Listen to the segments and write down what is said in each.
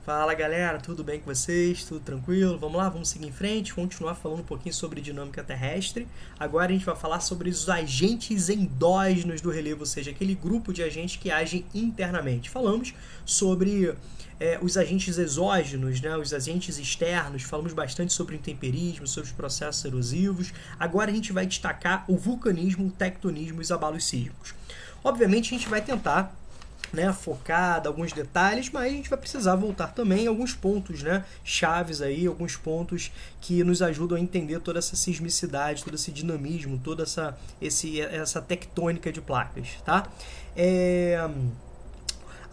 Fala galera, tudo bem com vocês? Tudo tranquilo? Vamos lá, vamos seguir em frente, continuar falando um pouquinho sobre dinâmica terrestre. Agora a gente vai falar sobre os agentes endógenos do relevo, ou seja, aquele grupo de agentes que agem internamente. Falamos sobre os agentes exógenos, né, os agentes externos, falamos bastante sobre o intemperismo, sobre os processos erosivos. Agora a gente vai destacar o vulcanismo, o tectonismo e os abalos sísmicos. Obviamente a gente vai tentar focar em alguns detalhes, mas a gente vai precisar voltar também a alguns pontos, chaves aí, alguns pontos que nos ajudam a entender toda essa sismicidade, todo esse dinamismo, toda essa tectônica de placas, tá?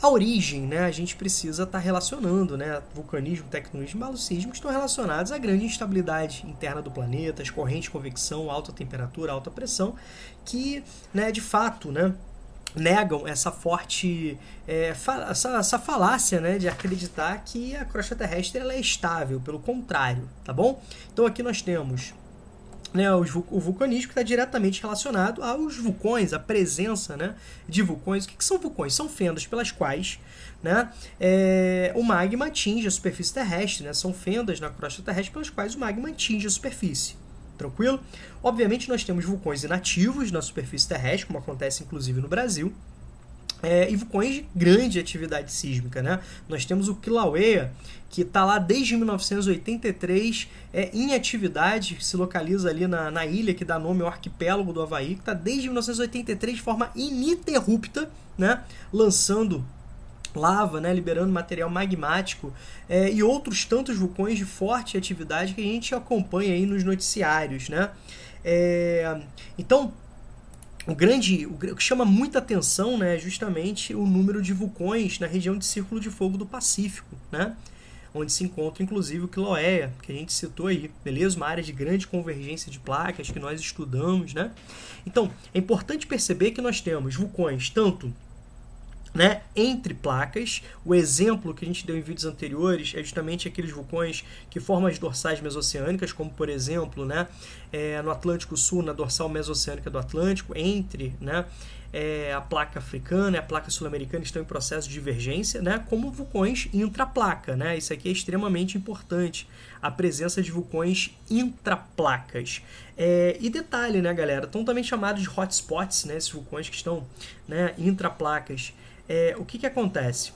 A origem, a gente precisa estar relacionando, vulcanismo, tectonismo e abalos sísmicos estão relacionados à grande instabilidade interna do planeta, as correntes de convecção, alta temperatura, alta pressão, que, de fato, negam essa forte essa falácia, de acreditar que a crosta terrestre ela é estável, pelo contrário, tá bom? Então aqui nós temos o vulcanismo que está diretamente relacionado aos vulcões, a presença de vulcões. O que são vulcões? São fendas pelas quais o magma atinge a superfície terrestre, são fendas na crosta terrestre pelas quais o magma atinge a superfície. Tranquilo? Obviamente nós temos vulcões inativos na superfície terrestre, como acontece inclusive no Brasil, e vulcões de grande atividade sísmica. Nós temos o Kilauea, que está lá desde 1983 em atividade, se localiza ali na ilha que dá nome ao arquipélago do Havaí, que está desde 1983 de forma ininterrupta, lançando lava, liberando material magmático e outros tantos vulcões de forte atividade que a gente acompanha aí nos noticiários. Então, o que chama muita atenção é justamente o número de vulcões na região de Círculo de Fogo do Pacífico, onde se encontra inclusive o Kilauea, que a gente citou aí, beleza? Uma área de grande convergência de placas que nós estudamos. Então, é importante perceber que nós temos vulcões tanto entre placas. O exemplo que a gente deu em vídeos anteriores é justamente aqueles vulcões que formam as dorsais mesoceânicas, como por exemplo no Atlântico Sul, na dorsal mesoceânica do Atlântico, entre a placa africana e a placa sul-americana estão em processo de divergência, como vulcões intraplaca. Isso aqui é extremamente importante, a presença de vulcões intraplacas. E detalhe, galera, estão também chamados de hotspots, esses vulcões que estão intraplacas. O que acontece?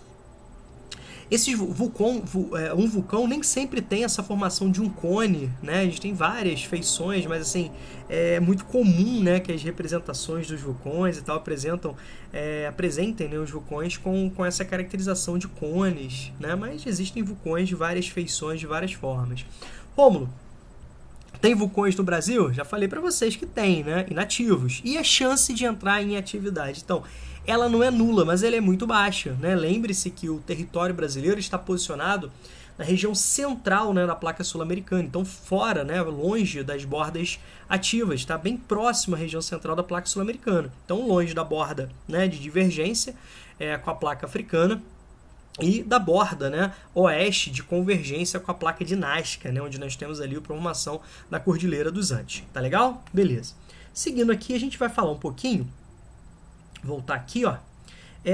Um vulcão nem sempre tem essa formação de um cone, A gente tem várias feições, mas assim, é muito comum que as representações dos vulcões e tal apresentem os vulcões com essa caracterização de cones, Mas existem vulcões de várias feições, de várias formas. Rômulo, tem vulcões no Brasil? Já falei para vocês que tem, inativos. E a chance de entrar em atividade? Então, ela não é nula, mas ela é muito baixa. Lembre-se que o território brasileiro está posicionado na região central da placa sul-americana. Então, fora, longe das bordas ativas, está bem próximo à região central da placa sul-americana. Então, longe da borda de divergência com a placa africana, e da borda oeste de convergência com a placa de Nazca, onde nós temos ali a formação da Cordilheira dos Andes. Tá legal? Beleza. Seguindo aqui, a gente vai falar um pouquinho, voltar aqui, a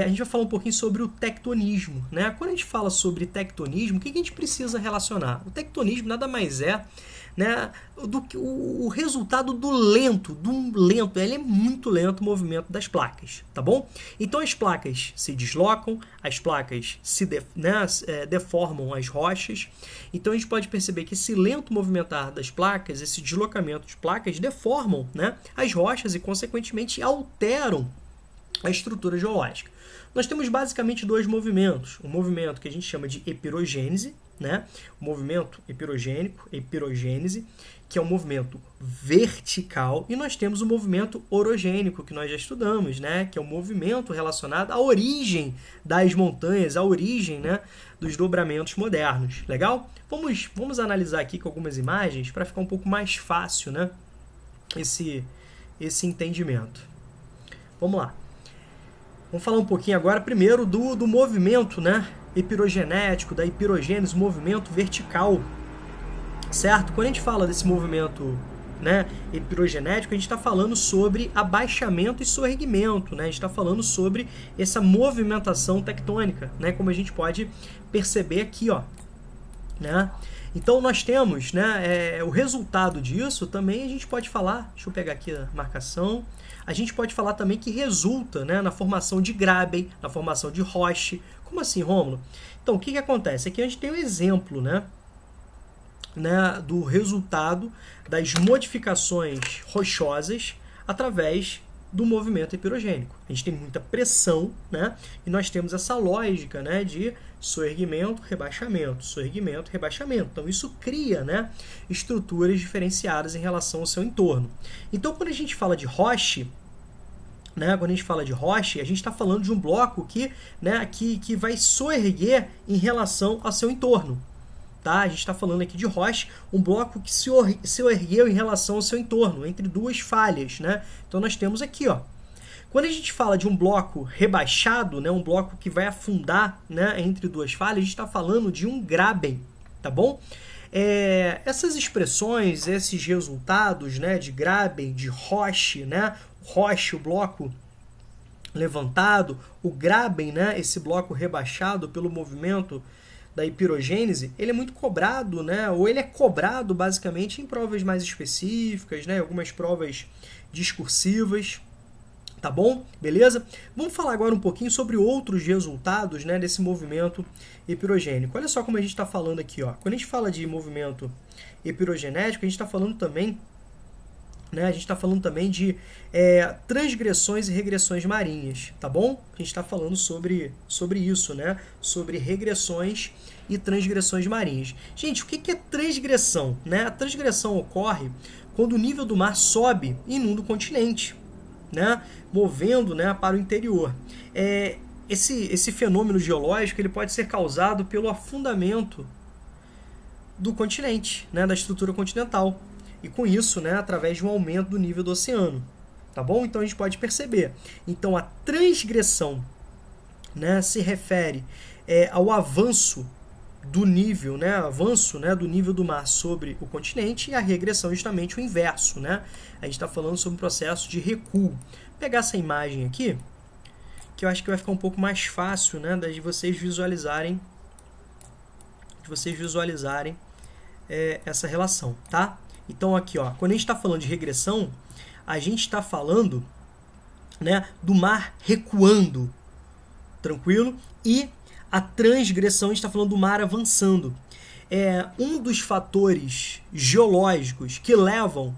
gente vai falar um pouquinho sobre o tectonismo. Quando a gente fala sobre tectonismo, o que a gente precisa relacionar? O tectonismo nada mais é do que o resultado do lento, ele é muito lento o movimento das placas, tá bom? Então as placas se deslocam, as placas se deformam as rochas. Então a gente pode perceber que esse lento movimentar das placas, esse deslocamento de placas deformam as rochas e consequentemente alteram a estrutura geológica. Nós temos basicamente dois movimentos. Um movimento que a gente chama de epirogênese, o movimento epirogênico, epirogênese, que é um movimento vertical, e nós temos o movimento orogênico, que nós já estudamos, que é um movimento relacionado à origem das montanhas, à origem dos dobramentos modernos. Legal? Vamos analisar aqui com algumas imagens para ficar um pouco mais fácil esse entendimento. Vamos lá. Vamos falar um pouquinho agora, primeiro, do movimento epirogenético, da epirogênese, movimento vertical, certo? Quando a gente fala desse movimento né, epirogenético, a gente está falando sobre abaixamento e soerguimento, né? A gente está falando sobre essa movimentação tectônica, né, como a gente pode perceber aqui, ó, né? Então nós temos, né, o resultado disso também a gente pode falar, deixa eu pegar aqui a marcação, a gente pode falar também que resulta, né, na formação de Graben, na formação de roche. Como assim, Rômulo? Então o que, que acontece? Aqui a gente tem um exemplo, né, do resultado das modificações rochosas através do movimento epirogênico. A gente tem muita pressão, né? E nós temos essa lógica, né, de soerguimento, rebaixamento, soerguimento, rebaixamento. Então isso cria, né, estruturas diferenciadas em relação ao seu entorno. Então quando a gente fala de roche, né, quando a gente fala de roche, a gente está falando de um bloco que, né, que vai soerguer em relação ao seu entorno. Tá? A gente está falando aqui de roche, um bloco que se ergueu em relação ao seu entorno, entre duas falhas, né? Então nós temos aqui, ó. Quando a gente fala de um bloco rebaixado, né, um bloco que vai afundar, né, entre duas falhas, a gente está falando de um Graben, tá bom? Essas expressões, esses resultados, né, de Graben, de roche, né? Roche, o bloco levantado, o Graben, né, esse bloco rebaixado pelo movimento da epirogênese, ele é muito cobrado, né? Ou ele é cobrado basicamente em provas mais específicas, né? Algumas provas discursivas, tá bom? Beleza? Vamos falar agora um pouquinho sobre outros resultados, né, desse movimento epirogênico. Olha só como a gente está falando aqui, ó. Quando a gente fala de movimento epirogenético, a gente está falando também, né, a gente está falando também de transgressões e regressões marinhas, tá bom? A gente está falando sobre isso, né? Sobre regressões e transgressões marinhas. Gente, o que é transgressão? Né? A transgressão ocorre quando o nível do mar sobe e inunda o continente, né? Movendo, né, para o interior. Esse fenômeno geológico ele pode ser causado pelo afundamento do continente, né, da estrutura continental. E com isso, né, através de um aumento do nível do oceano. Tá bom? Então a gente pode perceber. Então a transgressão, né, se refere ao avanço do nível, né, do nível do mar sobre o continente, e a regressão justamente o inverso, né? A gente está falando sobre um processo de recuo. Vou pegar essa imagem aqui, que eu acho que vai ficar um pouco mais fácil, né, de vocês visualizarem, essa relação, tá? Então aqui, ó, quando a gente está falando de regressão, a gente está falando, né, do mar recuando, tranquilo? E a transgressão, a gente está falando do mar avançando. Um dos fatores geológicos que levam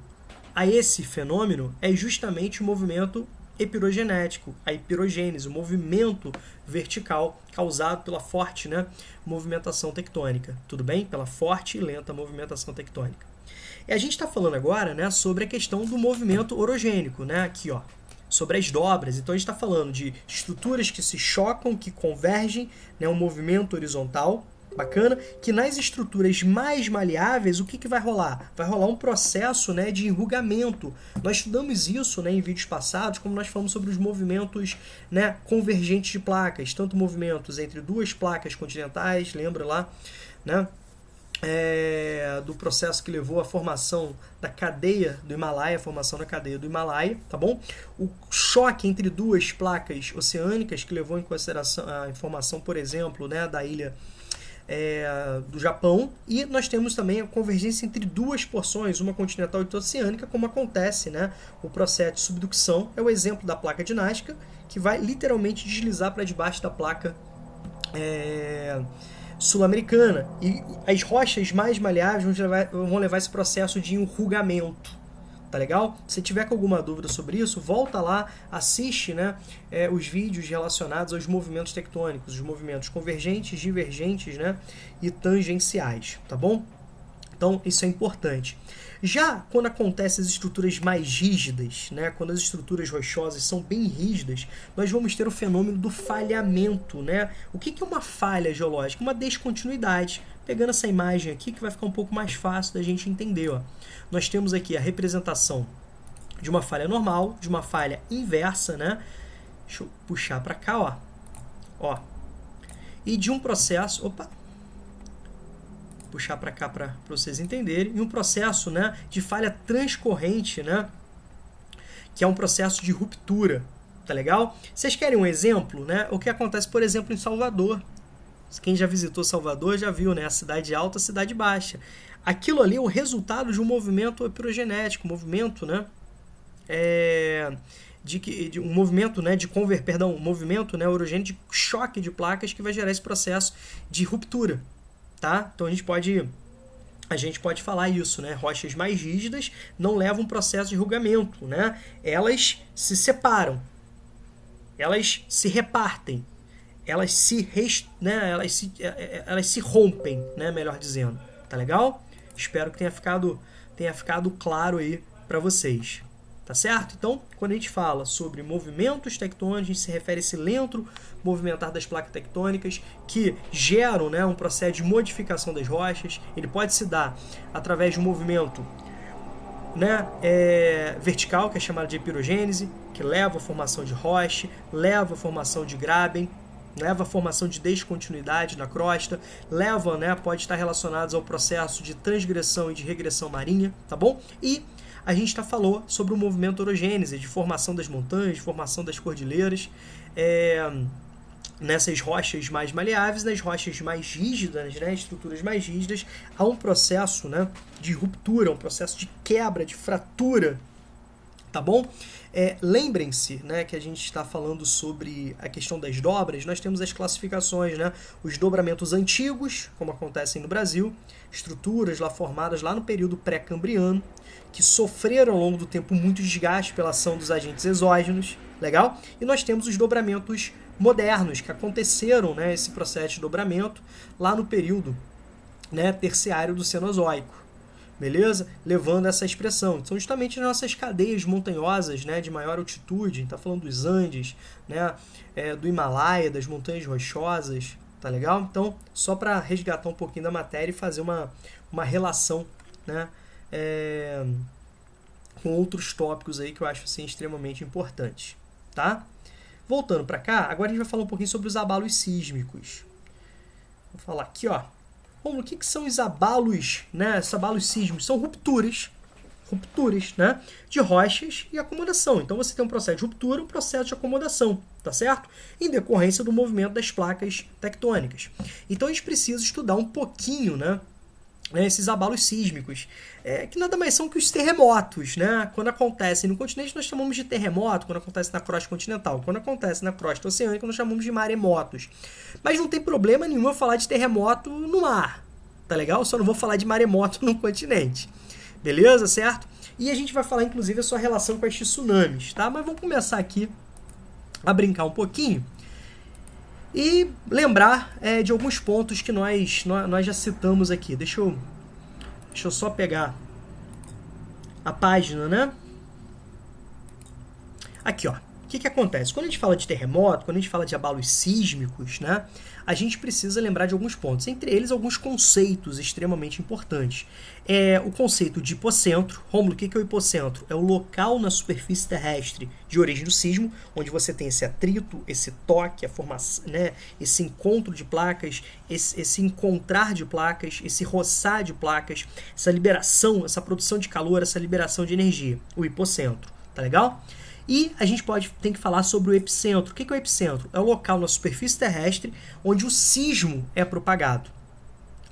a esse fenômeno é justamente o movimento epirogenético, a epirogênese, o movimento vertical causado pela forte, né, movimentação tectônica, tudo bem? Pela forte e lenta movimentação tectônica. E a gente está falando agora, né, sobre a questão do movimento orogênico, né, aqui, ó, sobre as dobras. Então a gente está falando de estruturas que se chocam, que convergem, né, um movimento horizontal, bacana, que nas estruturas mais maleáveis, o que vai rolar? Vai rolar um processo, né, de enrugamento. Nós estudamos isso, né, em vídeos passados, como nós falamos sobre os movimentos, né, convergentes de placas, tanto movimentos entre duas placas continentais, lembra lá, né, do processo que levou à formação da cadeia do Himalaia, a formação da cadeia do Himalaia, tá bom? O choque entre duas placas oceânicas que levou em consideração a formação, por exemplo, né, da ilha do Japão, e nós temos também a convergência entre duas porções, uma continental e outra oceânica, como acontece, né, o processo de subducção, é o exemplo da placa de Nazca, que vai literalmente deslizar para debaixo da placa sul-americana, e as rochas mais maleáveis vão levar esse processo de enrugamento, tá legal? Se tiver com alguma dúvida sobre isso, volta lá, assiste, né, os vídeos relacionados aos movimentos tectônicos, os movimentos convergentes, divergentes, né, e tangenciais, tá bom? Então isso é importante. Já quando acontecem as estruturas mais rígidas, né, quando as estruturas rochosas são bem rígidas, nós vamos ter o fenômeno do falhamento, né? O que é uma falha geológica? Uma descontinuidade. Pegando essa imagem aqui, que vai ficar um pouco mais fácil da gente entender, ó. Nós temos aqui a representação de uma falha normal, de uma falha inversa, né? Deixa eu puxar para cá, ó. E de um processo... Opa! puxar para cá para vocês entenderem, e um processo, né, de falha transcorrente, né, que é um processo de ruptura, tá legal? Vocês querem um exemplo, né? O que acontece, por exemplo, em Salvador. Quem já visitou Salvador já viu, né? A cidade alta, a cidade baixa. Aquilo ali é o resultado de um movimento epirogenético, um movimento, né? Um movimento, né, um movimento, né, orogênico de choque de placas que vai gerar esse processo de ruptura, tá? Então a gente pode falar isso, né? Rochas mais rígidas não levam um processo de rugamento, né? Elas se separam, elas se repartem, elas se rompem, né? Melhor dizendo, tá legal? Espero que tenha ficado claro aí para vocês. Tá certo? Então, quando a gente fala sobre movimentos tectônicos, a gente se refere a esse lento movimentar das placas tectônicas que geram, né, um processo de modificação das rochas. Ele pode se dar através de um movimento, né, vertical, que é chamado de epirogênese, que leva à formação de rocha, leva à formação de graben, leva à formação de descontinuidade na crosta, pode estar relacionados ao processo de transgressão e de regressão marinha, tá bom? E a gente falou sobre o movimento orogênese, de formação das montanhas, de formação das cordilheiras, nessas rochas mais maleáveis, nas rochas mais rígidas, né, estruturas mais rígidas, há um processo, né, de ruptura, um processo de quebra, de fratura, tá bom? Lembrem-se, né, que a gente está falando sobre a questão das dobras. Nós temos as classificações, né, os dobramentos antigos, como acontecem no Brasil, estruturas lá formadas lá no período pré-cambriano, que sofreram ao longo do tempo muito desgaste pela ação dos agentes exógenos, legal? E nós temos os dobramentos modernos, que aconteceram, né, esse processo de dobramento lá no período, né, terciário do Cenozoico. Beleza? Levando essa expressão. São justamente as nossas cadeias montanhosas, né, de maior altitude. A gente está falando dos Andes, né, do Himalaia, das montanhas rochosas. Tá legal? Então, só para resgatar um pouquinho da matéria e fazer uma relação, né, com outros tópicos aí que eu acho assim, extremamente importantes. Tá? Voltando para cá, agora a gente vai falar um pouquinho sobre os abalos sísmicos. Vou falar aqui, ó. Como, o que são os abalos, né? Os abalos sísmicos são rupturas, né, de rochas e acomodação. Então você tem um processo de ruptura, um processo de acomodação, tá certo? Em decorrência do movimento das placas tectônicas. Então a gente precisa estudar um pouquinho, né, esses abalos sísmicos, que nada mais são que os terremotos, né? Quando acontecem no continente, nós chamamos de terremoto, quando acontece na crosta continental. Quando acontece na crosta oceânica, nós chamamos de maremotos. Mas não tem problema nenhum eu falar de terremoto no mar, tá legal? Só não vou falar de maremoto no continente. Beleza? Certo? E a gente vai falar, inclusive, a sua relação com as tsunamis, tá? Mas vamos começar aqui a brincar um pouquinho e lembrar de alguns pontos que nós já citamos aqui. Deixa eu só pegar a página, né? Aqui, ó. O que acontece? Quando a gente fala de terremoto, quando a gente fala de abalos sísmicos, né, a gente precisa lembrar de alguns pontos. Entre eles, alguns conceitos extremamente importantes. O conceito de hipocentro. Rômulo, o que é o hipocentro? É o local na superfície terrestre de origem do sismo, onde você tem esse atrito, esse toque, a formação, né, esse encontro de placas, esse encontrar de placas, esse roçar de placas, essa liberação, essa produção de calor, essa liberação de energia. O hipocentro. Tá legal? E a gente tem que falar sobre o epicentro. O que é o epicentro? É o local na superfície terrestre onde o sismo é propagado.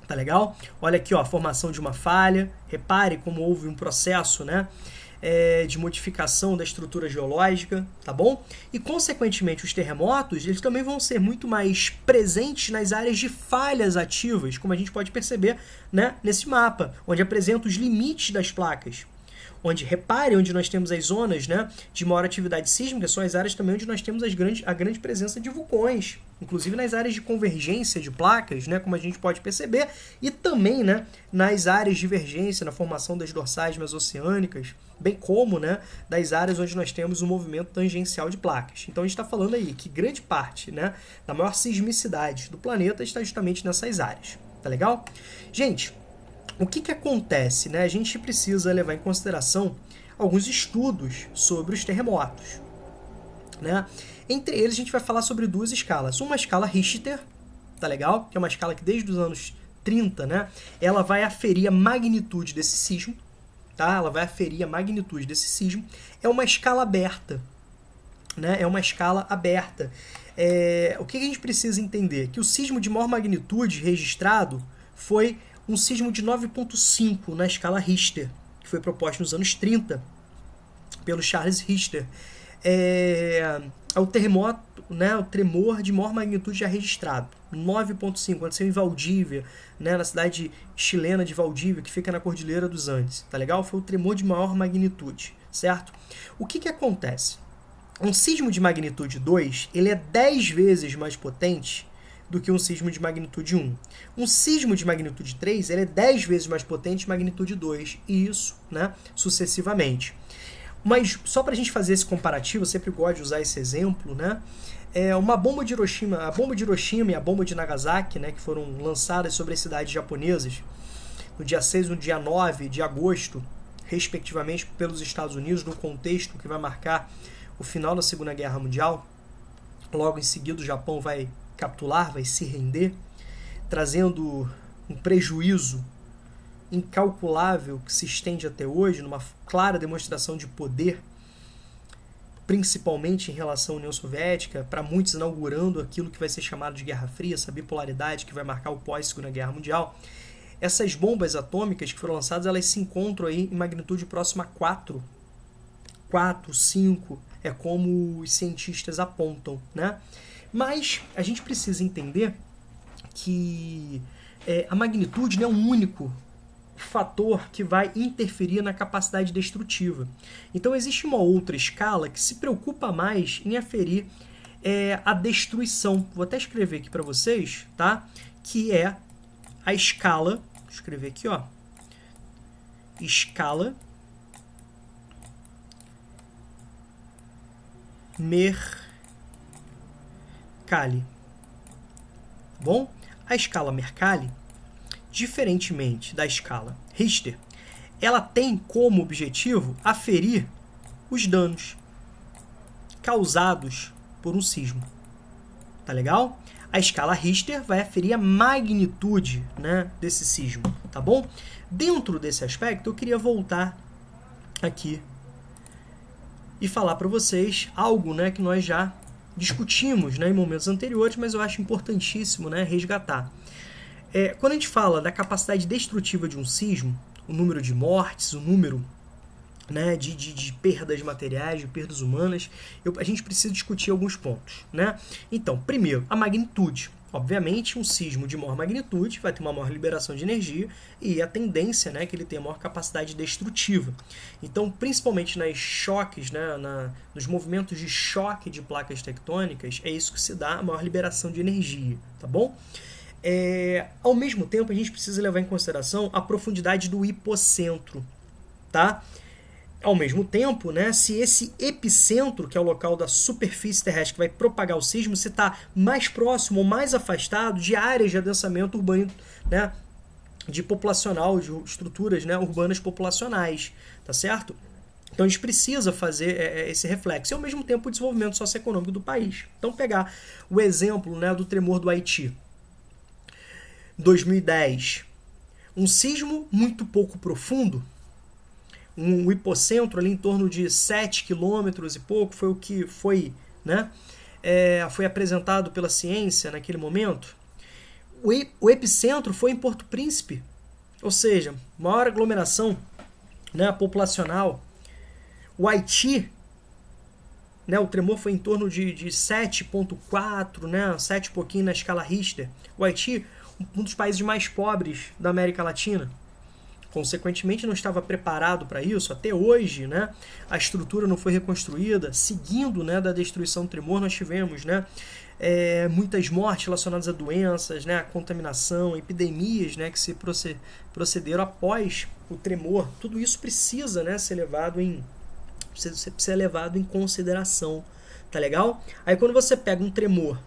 Tá legal? Olha aqui, ó, a formação de uma falha. Repare como houve um processo, né, de modificação da estrutura geológica, tá bom? E, consequentemente, os terremotos, eles também vão ser muito mais presentes nas áreas de falhas ativas, como a gente pode perceber, né, nesse mapa, onde apresenta os limites das placas. Onde nós temos as zonas, né, de maior atividade sísmica, são as áreas também onde nós temos a grande presença de vulcões, inclusive nas áreas de convergência de placas, né, como a gente pode perceber, e também, né, nas áreas de divergência, na formação das dorsais mesoceânicas, bem como, né, das áreas onde nós temos o movimento tangencial de placas. Então a gente está falando aí que grande parte, né, da maior sismicidade do planeta está justamente nessas áreas. Tá legal? Gente, o que acontece, né? A gente precisa levar em consideração alguns estudos sobre os terremotos, né? Entre eles, a gente vai falar sobre duas escalas. Uma escala Richter, tá legal? Que é uma escala que desde os anos 30, né? Ela vai aferir a magnitude desse sismo, tá? Ela vai aferir a magnitude desse sismo. É uma escala aberta, né? É uma escala aberta. O que a gente precisa entender? Que o sismo de maior magnitude registrado foi um sismo de 9,5 na escala Richter, que foi proposto nos anos 30 pelo Charles Richter. É o terremoto, né, o tremor de maior magnitude já registrado, 9,5, aconteceu em Valdívia, né, na cidade chilena de Valdívia, que fica na Cordilheira dos Andes, tá legal? Foi o tremor de maior magnitude, certo? O que acontece? Um sismo de magnitude 2, ele é 10 vezes mais potente do que um sismo de magnitude 1. Um sismo de magnitude 3, ele é 10 vezes mais potente que magnitude 2, e isso, né, sucessivamente. Mas só para a gente fazer esse comparativo, eu sempre gosto de usar esse exemplo, né? A bomba de Hiroshima e a bomba de Nagasaki, né, que foram lançadas sobre as cidades japonesas no dia 6 e no dia 9 de agosto, respectivamente, pelos Estados Unidos, no contexto que vai marcar o final da Segunda Guerra Mundial. Logo em seguida o Japão vai capitular, vai se render, trazendo um prejuízo incalculável que se estende até hoje, numa clara demonstração de poder, principalmente em relação à União Soviética, para muitos inaugurando aquilo que vai ser chamado de Guerra Fria, essa bipolaridade que vai marcar o pós-Segunda Guerra Mundial. Essas bombas atômicas que foram lançadas, elas se encontram aí em magnitude próxima a 4, 5, é como os cientistas apontam, né? Mas a gente precisa entender que a magnitude não é um único fator que vai interferir na capacidade destrutiva. Então existe uma outra escala que se preocupa mais em aferir a destruição. Vou até escrever aqui para vocês, tá? Que é a escala, vou escrever aqui, ó, escala Mercalli. Bom, a escala Mercalli, diferentemente da escala Richter, ela tem como objetivo aferir os danos causados por um sismo. Tá legal? A escala Richter vai aferir a magnitude, né, desse sismo, tá bom? Dentro desse aspecto, eu queria voltar aqui e falar para vocês algo, né, que nós já discutimos, né, em momentos anteriores, mas eu acho importantíssimo, né, resgatar. Quando a gente fala da capacidade destrutiva de um sismo, o número de mortes, o número, né, de perdas materiais, de perdas humanas, a gente precisa discutir alguns pontos, né? Então, primeiro, a magnitude. Obviamente, um sismo de maior magnitude vai ter uma maior liberação de energia e a tendência, né, que ele tenha maior capacidade destrutiva. Então, principalmente nas choques, né, nos movimentos de choque de placas tectônicas, é isso que se dá a maior liberação de energia, tá bom? Ao mesmo tempo, a gente precisa levar em consideração a profundidade do hipocentro, tá? Ao mesmo tempo, né, se esse epicentro, que é o local da superfície terrestre que vai propagar o sismo, se está mais próximo ou mais afastado de áreas de adensamento urbano, né, de populacional, de estruturas, né, urbanas populacionais, tá certo? Então a gente precisa fazer esse reflexo e ao mesmo tempo o desenvolvimento socioeconômico do país. Então pegar o exemplo, né, do tremor do Haiti, 2010, um sismo muito pouco profundo, um hipocentro ali em torno de 7 quilômetros e pouco, foi o que foi, né, foi apresentado pela ciência naquele momento. O epicentro foi em Porto Príncipe, ou seja, maior aglomeração, né, populacional. O Haiti, né, o tremor foi em torno de 7,4, né, 7 e pouquinho na escala Richter. O Haiti, um dos países mais pobres da América Latina, consequentemente não estava preparado para isso. Até hoje, né, a estrutura não foi reconstruída. Seguindo, né, da destruição do tremor, nós tivemos, né, muitas mortes relacionadas a doenças, né, a contaminação, epidemias, né, que se procederam após o tremor. Tudo isso precisa, né, ser levado em consideração, tá legal? Aí quando você pega um tremor,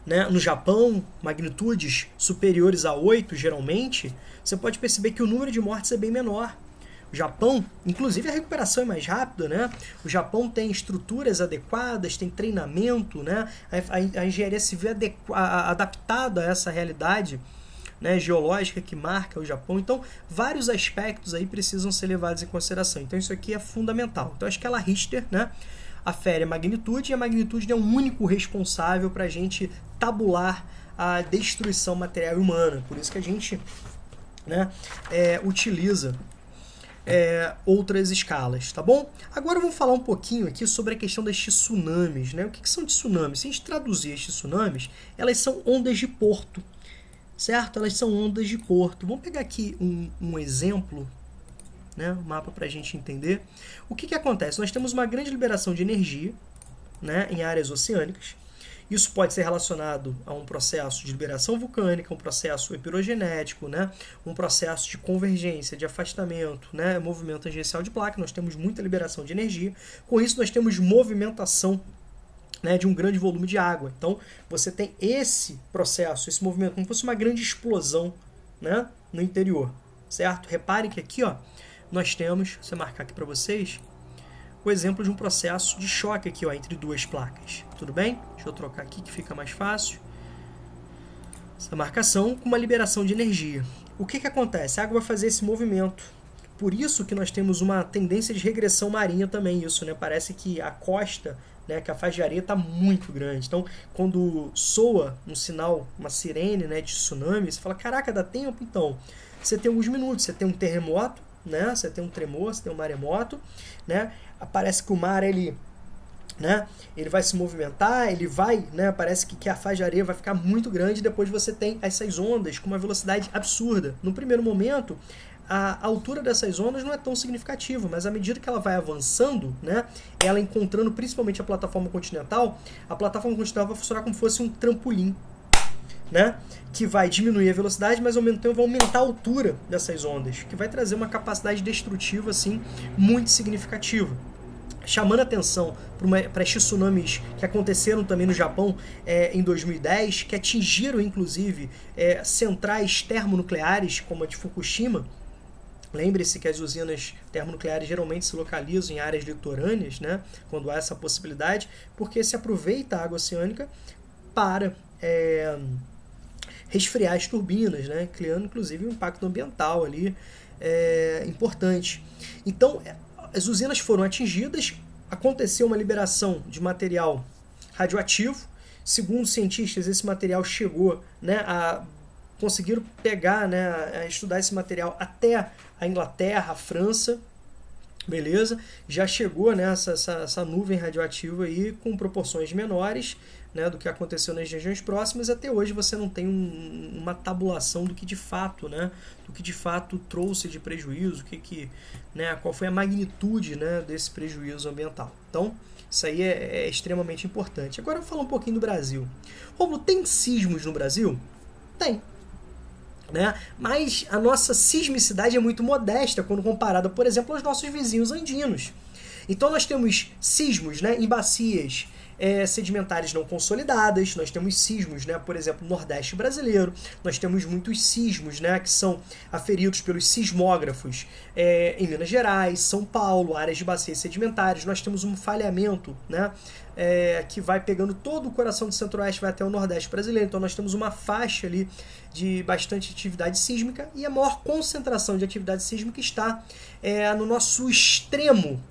né, no Japão, magnitudes superiores a 8, geralmente, você pode perceber que o número de mortes é bem menor. O Japão, inclusive a recuperação é mais rápida, né? O Japão tem estruturas adequadas, tem treinamento, né? A engenharia civil adaptada a essa realidade né, geológica que marca o Japão. Então, vários aspectos aí precisam ser levados em consideração. Então, isso aqui é fundamental. Então, a escala Richter, né, afere a magnitude, e a magnitude é o único responsável para a gente tabular a destruição material humana. Por isso que a gente, né, utiliza outras escalas, tá bom? Agora vamos falar um pouquinho aqui sobre a questão das tsunamis, né? O que são tsunamis? Se a gente traduzir as tsunamis, elas são ondas de porto, certo? Elas são ondas de porto. Vamos pegar aqui um exemplo, né? Um mapa para a gente entender. O que acontece? Nós temos uma grande liberação de energia, né, em áreas oceânicas. Isso pode ser relacionado a um processo de liberação vulcânica, um processo epirogenético, né? Um processo de convergência, de afastamento, né? Movimento tangencial de placa. Nós temos muita liberação de energia. Com isso, nós temos movimentação, né, de um grande volume de água. Então, você tem esse processo, esse movimento, como se fosse uma grande explosão, né, no interior, certo? Reparem que aqui, ó, nós temos, vou marcar aqui para vocês, o exemplo de um processo de choque aqui, ó, entre duas placas. Tudo bem? Deixa eu trocar aqui que fica mais fácil. Essa marcação com uma liberação de energia. O que acontece? A água vai fazer esse movimento. Por isso que nós temos uma tendência de regressão marinha também, isso, né? Parece que a costa, né, que a faixa de areia está muito grande. Então, quando soa um sinal, uma sirene, né, de tsunami, você fala, caraca, dá tempo? Então, você tem alguns minutos, você tem um terremoto, né? Você tem um tremor, você tem um maremoto, né? Parece que o mar, ele vai se movimentar, ele vai, né? Parece que a faixa de areia vai ficar muito grande, e depois você tem essas ondas com uma velocidade absurda. No primeiro momento, a altura dessas ondas não é tão significativa, mas à medida que ela vai avançando, né, ela encontrando principalmente a plataforma continental vai funcionar como se fosse um trampolim, né, que vai diminuir a velocidade, mas ao mesmo tempo vai aumentar a altura dessas ondas, que vai trazer uma capacidade destrutiva assim, muito significativa. Chamando a atenção para esses tsunamis que aconteceram também no Japão em 2010, que atingiram inclusive centrais termonucleares, como a de Fukushima. Lembre-se que as usinas termonucleares geralmente se localizam em áreas litorâneas, né, quando há essa possibilidade, porque se aproveita a água oceânica para resfriar as turbinas, né, criando inclusive um impacto ambiental ali importante. Então, as usinas foram atingidas, aconteceu uma liberação de material radioativo. Segundo cientistas, esse material chegou, né, a conseguiram pegar, né, a estudar esse material até a Inglaterra, a França, beleza? Já chegou, né, essa nuvem radioativa aí com proporções menores, né, do que aconteceu nas regiões próximas. Até hoje você não tem uma tabulação do que de fato, né, do que de fato trouxe de prejuízo, né, qual foi a magnitude, né, desse prejuízo ambiental. Então, isso aí é extremamente importante. Agora eu vou falar um pouquinho do Brasil. Rômulo, tem sismos no Brasil? Tem. Né? Mas a nossa sismicidade é muito modesta quando comparada, por exemplo, aos nossos vizinhos andinos. Então nós temos sismos, né, em bacias sedimentares não consolidadas, nós temos sismos, né, por exemplo, no Nordeste brasileiro, nós temos muitos sismos, né, que são aferidos pelos sismógrafos em Minas Gerais, São Paulo, áreas de bacias sedimentares. Nós temos um falhamento, né, que vai pegando todo o coração do Centro-Oeste, vai até o Nordeste brasileiro. Então nós temos uma faixa ali de bastante atividade sísmica, e a maior concentração de atividade sísmica está no nosso extremo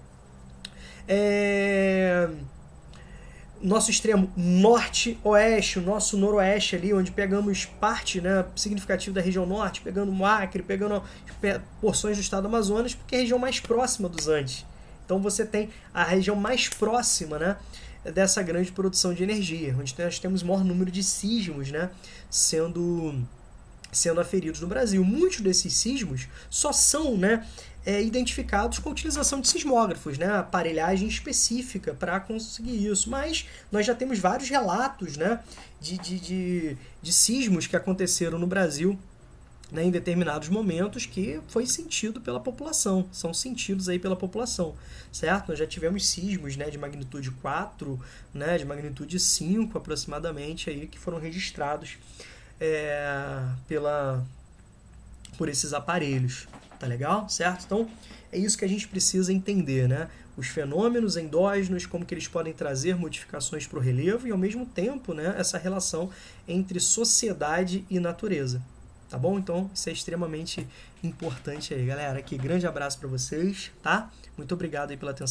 norte-oeste, o nosso noroeste ali, onde pegamos parte, né, significativa da região norte, pegando o Acre, pegando porções do estado do Amazonas, porque é a região mais próxima dos Andes. Então você tem a região mais próxima, né, dessa grande produção de energia, onde nós temos o maior número de sismos, né, sendo aferidos no Brasil. Muitos desses sismos só são, né, identificados com a utilização de sismógrafos, né, aparelhagem específica para conseguir isso. Mas nós já temos vários relatos, né, de sismos que aconteceram no Brasil, né, em determinados momentos, que foi sentido pela população, são sentidos aí pela população, certo? Nós já tivemos sismos, né, de magnitude 4, né, de magnitude 5 aproximadamente, aí, que foram registrados por esses aparelhos, tá legal? Certo? Então, é isso que a gente precisa entender, né? Os fenômenos endógenos, como que eles podem trazer modificações para o relevo, e ao mesmo tempo, né, essa relação entre sociedade e natureza. tá bom? Então, isso é extremamente importante aí, galera. Aqui, grande abraço para vocês, tá? Muito obrigado aí pela atenção.